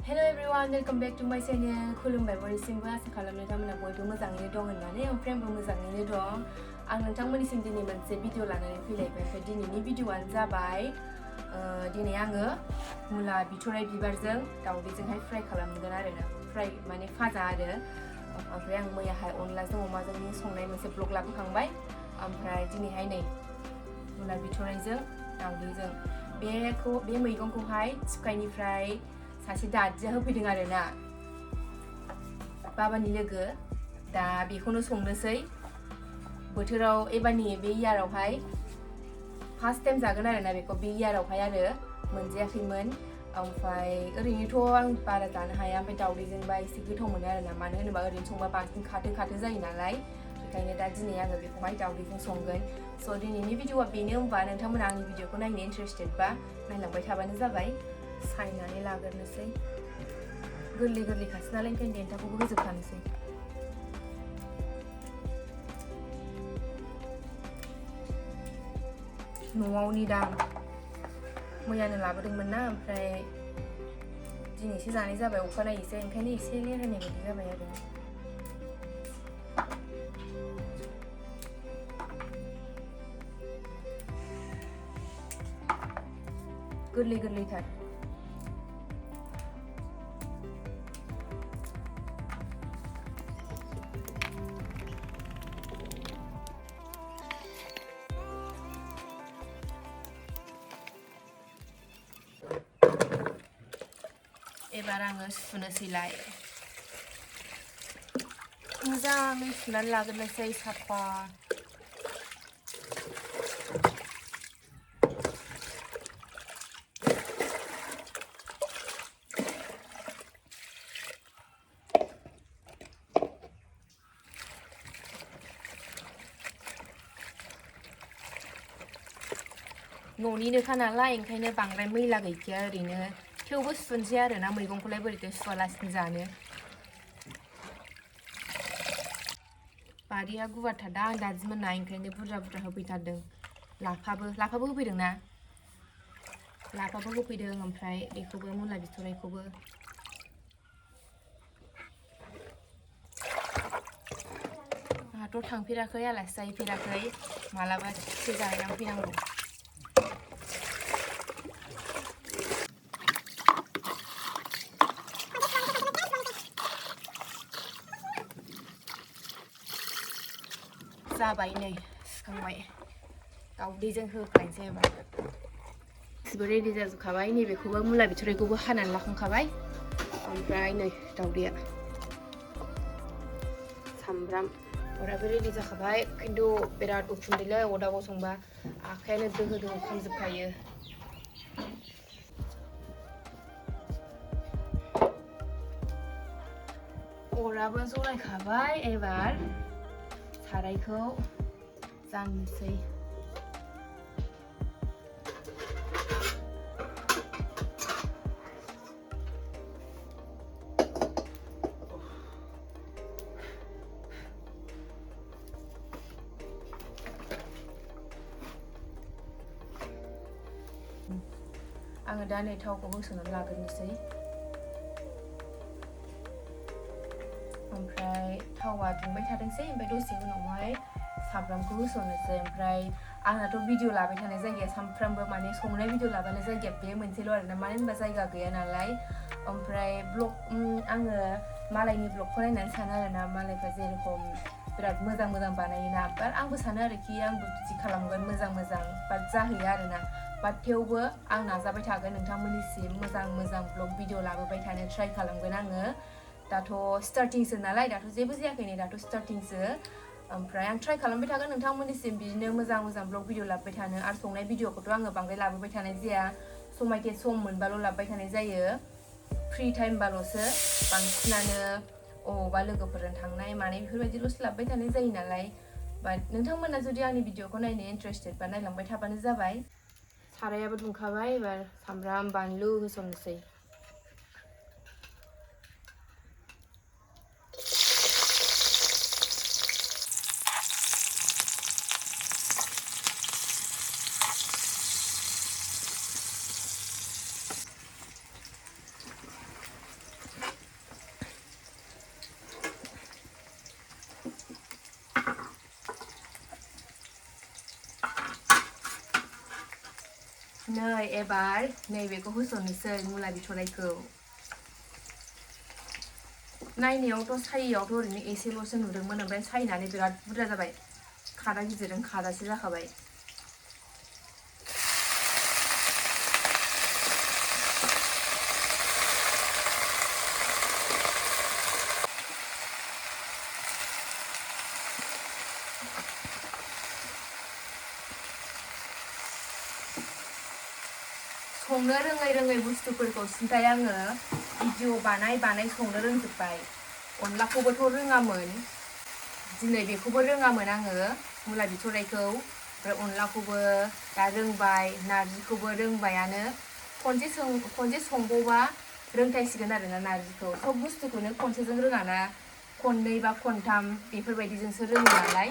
Hello everyone, welcome back to my channel. खुलुमबाय बयनिसिमबो आसा खालामो नोंथांमोना बयबो मोजाङैनो दं होननानै ओमफ्राय आंबो मोजाङैनो दं। आं नोंथांमोननिसिम दिनै मोनसे भिडिअ लानानै फैलायबाय। ओमफ्राय दिनैनि भिडिअआनो जाबाय दिनै आङो मुला बिथराइ बिबारजों दावदैजोंहाय फ्राय खालामगोन आरोना। फ्राय माने फाजा आरो। ओमफ्राय आं मैयाहाय अनलाजों अमाजोंनि संनाय मोनसे ब्लग लाबोखांबाय। ओमफ्राय दिनैहाय नै मुला बिथराइजों दावदैजों बे मैगंखौहाय थिफखायनिफ्राय सासे दादिया होफैदों आरोना बाबानि लोगो दा बेखौनो संनोसै बोथोराव एबारनि बे इयारावहाय फार्स्ट टाइम जागोन आरोना बेखौ बे इयारावहाय आरो मोनजायाखैमोन ओमफ्राय ओरैनोथ' आं बारा जानो हाया ओमफ्राय दावदैजोंबा एसे गोथाव मोनो आरोना मानो होनोबा ओरैनो संबा बांसिन खाथो जायो नालाय बेखायनो दा दिनै आङो बेखौहाय दावदैजों संगोन स' दिनैनि भिडिअआ बेनो होमबा नोंथांमोना आंनि भिडिअखौ नायनो इन्टारेस्टेडबा नायलांबाय थाबानो जाबाय सायनानै लाग्रोनोसै गोरलै नालाय ओंखायनो देन्थाखौबो होजोबखानोसै न'आवनि दां मैयानो लाबोदोंमोन ना ओमफ्राय दिनैसो जानाय जाबाय अखानायैसो ओंखायनो एसे लेरहायनाय बायदि जाबाय आरो गोरलैथार एबार आङो सुनोसैलाय मोजाङै सुनानै लाग्रोनोसै साफा न'निनोखा नालाय ओंखायनो बांद्राय मैला गैखाया ओरैनो थेवबो सुनसै आरोना मैगंखौलाय बोरैथो सुवालासिनो जानो बारिया गुवारथार दा आं दादिमोनना ओंखायनो बुरजा होफैथारदों लाफाबो होफैदोंना लाफाबो होफैदों ओमफ्राय बेखौबो मुला बिथराइखौबो आंहाथ' थांफेराखै आलासि जाहैफेराखै मालाबा थिखसे जाहैनानै फैनांगौ जाबाय नै सुखांबाय दावदैजों होख्लायनोसै एबार गासिबो रेडि जाजोबखाबाय नैबेखौबो मुला बिथराइखौबो हानानै लाखांखाबाय ओमफ्राय नै दावदैया सामब्राम अराबो रेडि जाखाबाय खिन्थु बिराद उखुन्दैलै अरदाबाव संबा आखायानो दोहो खामजोबखायो अराबो जरायखाबाय एबार सारायखौ जाननोसै आङो दा नै थावखौ होसननानै लाग्रोनोसै ओमफ्राय थावा दुंबाय थादोंसै ओमफ्राय दसे उनावहाय सामब्रामखौ होसननोसै ओमफ्राय आंनाथ' भिडिअ लाबाय थानाय जायगाया सानफ्रामबो माने संनाय भिडिअ लाबानो जायगाया बे मोनसेल' आरोना मानो होनबा जायगा गैया नालाय ओमफ्राय आङो मालायनि ब्लगखौ नायनानै सानो आरोना मालायफ्रा जेरेखम बिराद मोजां बानायोना बाट आंबो सानो आरोखि आंबो बिदि खालामगोन मोजां बाट जाहैया आरोना बाट थेवबो आं नाजाबाय थागोन नोंथांमोननिसिम मोजां ब्लग भिडिअ लाबोबाय थानो ट्राइ खालामगोन आङो दाथ' स्टार्टिंसो नालाय दाथ' जेबो जायाखै नै दाथ' स्टार्टिंसो ओमफ्राय आं ट्राइ खालामबाय थागोन नोंथांमोननिसिम बिदिनो मोजां ब्लग भिडिअ लाबोबाय थानो आरो संनाय भिडिअखौथ' आङो बांद्राय लाबोबाय थानाय जाया सम मोनबाल' लाबोबाय थानाय जायो फ्रि टाइमबाल'सो बांसिनानो अबावबा लोगोफोरजों थांनाय मानाय बेफोरबायदिल'सो लाबोबाय थानाय जायो नालाय बाट नोंथांमोना जुदि आंनि भिडिअखौ नायनो इन्टारेस्टेडबा नायलांबाय थाबानो जाबाय सारायाबो दुंखाबाय एबार सामब्राम बानलु होसननोसै नै एबार नैबेखौ होसननोसै मुला बिथराइखौ नायनायावथ' सायियावथ' ओरैनो एसेल'सो नुदोंमोन ओमफ्राय सायनानै बिराद बुरजा जाबाय खादा गिदिरजों खादासे जाखाबाय संनो रोङै बुस्थुफोरखौ सिन्थाय आङो भिडिअ बानाय संनो रोंजोब्बाय अनलाखौबोथ' रोङामोन दिनै बेखौबो रोङामोन आङो मुला बिथराइखौ ओमफ्राय अनलाखौबो दा रोंबाय नारजिखौबो रोंबायानो खनसे संबावबा रोंथायसिगोन आरोना नारजिखौ सब बुस्थुखौनो खनसेजों रोङाना खननै बा खनथाम बेफोरबायदिजोंसो रोङो नालाय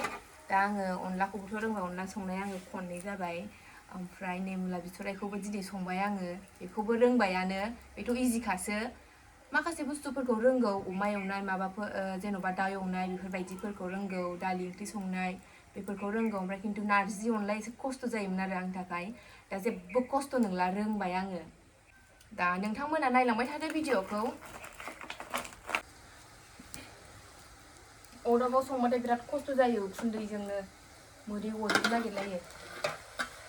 दा आङो अनलाखौबोथ' रोंबाय अनला संनाया आङो खननै जाबाय ओमफ्राय नै मुला बिथराइखौबो दिनै संबाय आङो बेखौबो रोंबायानो बेथ' इजिखासो माखासे बुस्थुफोरखौ रोंगौ अमा एवनाय माबाफोर जेन'बा दाउ एवनाय बेफोरबायदिफोरखौ रोंगौ दालि ओंख्रि संनाय बेफोरखौ रोंगौ ओमफ्राय खिन्थु नारजि अनला एसे खस्थ' जायोमोन आरो आंनि थाखाय दा जेबो खस्थ' नंला रोंबाय आङो दा नोंथांमोना नायलांबाय थादो भिडिअखौ अरदाबाव संबाथाय बिराद खस्थ' जायो उखुन्दैजोंनो मोदै गजोबनो नागिरलायो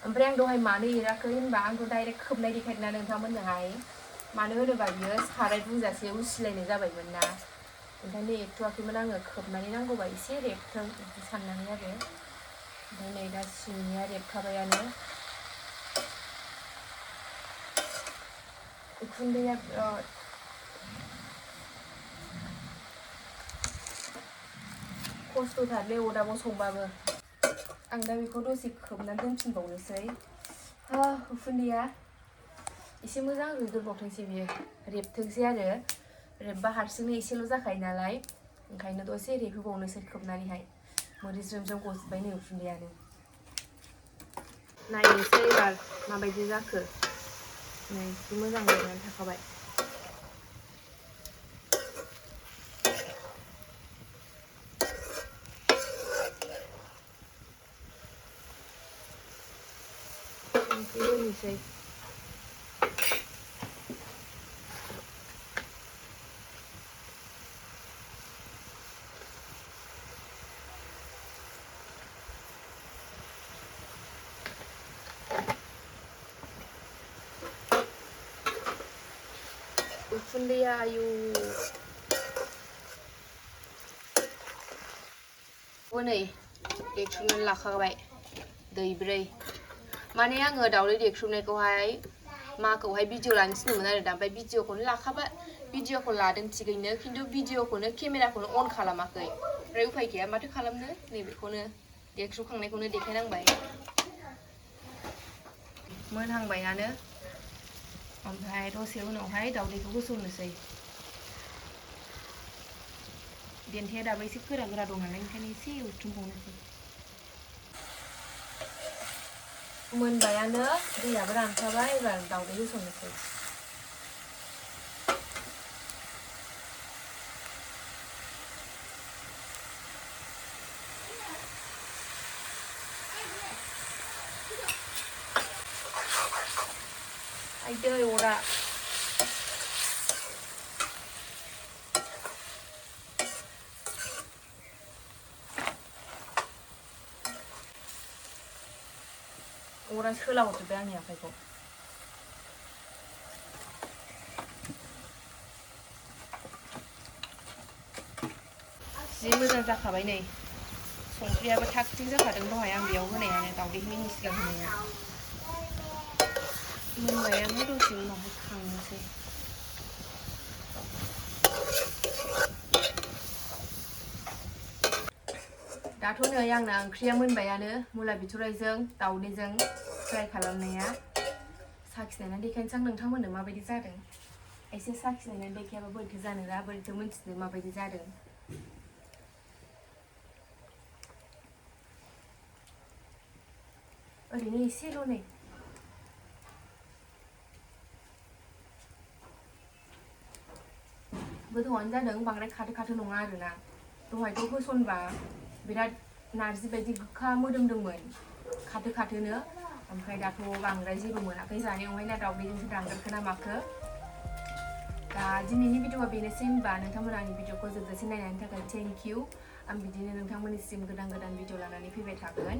ओमफ्राय आं दहाय मानो एराखै होनबा आंथ' डाइरेक्ट खोबनाय देखायदोंना नोंथांमोननोहाय मानो होनोबा बियो साराय बुंजासे उसिलायनाय जाबायमोन ना ओंखायनो एरथ'वाखैमोन आङो खोबनानै नांगौबा एसे रेबथों बिदि साननानै आरो ओमफ्राय नै दा सिंनिया रेबखाबायानो उखुन्दैया बिराद खस्थ'थारलै अरदाबाव संबाबो आं दा बेखौ दसे खोबनानै दोनफिनबावनोसै उखुन्दैया एसे मोजां रुइग्रोबावथोंसै बियो रेबथोंसै आरो रेबबा हारसिंनो एसेल' जाखायो नालाय ओंखायनो दसे रेबहोबावनोसै खोबनानैहाय मोदै ज्रोम ज्रोम गजोब्बाय नै उखुन्दैयानो नायनोसै एबार माबायदि जाखो नै एसे मोजां रेबनानै थाखाबाय संख्रि होनोसै उखुन्दैया आयु नै देख्रुबनानै लाखाबाय दैब्रै माने आङो दावदै देख्रुबनायखौहाय माखौहाय भिडिअ लानो थिनदोंमोन आरो दा ओमफ्राय भिडिअखौनो लाखाबाय भिडिअखौ लादों थिगैनो खिन्थु भिडिअखौनो केमेराखौनो अन खालामाखै ओमफ्राय उफाय गैया माथो खालामनो नैबेखौनो देख्रुबखांनायखौनो देखायनांबाय मोनहांबायानो ओमफ्राय दसे उनावहाय दावदैखौ होसननोसै देन्थाया दाबो एसे गोरा गोरा दं नालाय ओंखायनो एसे एवथ्रुमबावनोसै मोनबायानो दैयाबो रानखाबाय एबार दावदै होसननोसै आयदै अरा अरा सोलाहरजोब्बाय आंनि आखाइखौ जि मोजां जाखाबाय नै संख्रियाबो थाग थिग जाखादों दहाय आं बेयाव होनायानो दावदै होयैनि सिगां होनाया मोनबायानो दसे उनावहाय खांनोसै दाथ' नै आंना ओंख्रिया मोनबायानो मुला बिथराइजों दावदैजों फ्राय खालामनाया साखिनायनानै देखायनोसै आं नोंथांमोननो माबायदि जादों एसे साखिनायनानै देखायाबा बोरैथो जानोना बोरैथो मिन्थिनो माबायदि जादों ओरैनो एसेल' नै गोथावानो जादों बांद्राय खाथो खाथो नङा आरोना दहायथ' होसनबा बिराद नारजि बायदि गोखा मोदोमदोंमोन खाथो खाथोनो ओमफ्राय दाथ' बांद्राय जेबो मोनाखै जानायावहाय ना दावदैजोंसो दानगोनखो ना माखो दा दिनैनि भिडिअआ बेनोसै होनबा नोंथांमोना आंनि भिडिअखौ जोबजासिम नायनायनि थाखाय थेंक इउ आं बिदिनो नोंथांमोननिसिम गोदान भिडिअ लानानै फैबाय थागोन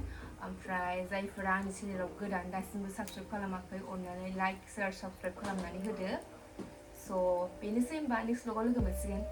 ओमफ्राय जायफोरा आंनि चेनेलाव गोदान दासिमबो साबस्क्राइब खालामाखै अननानै लाइक शेयार साबस्क्राइब खालामनानै होदो स' बेनोसै होनबा नेक्स्ट ब्लगाव लोगो मोनसिगोन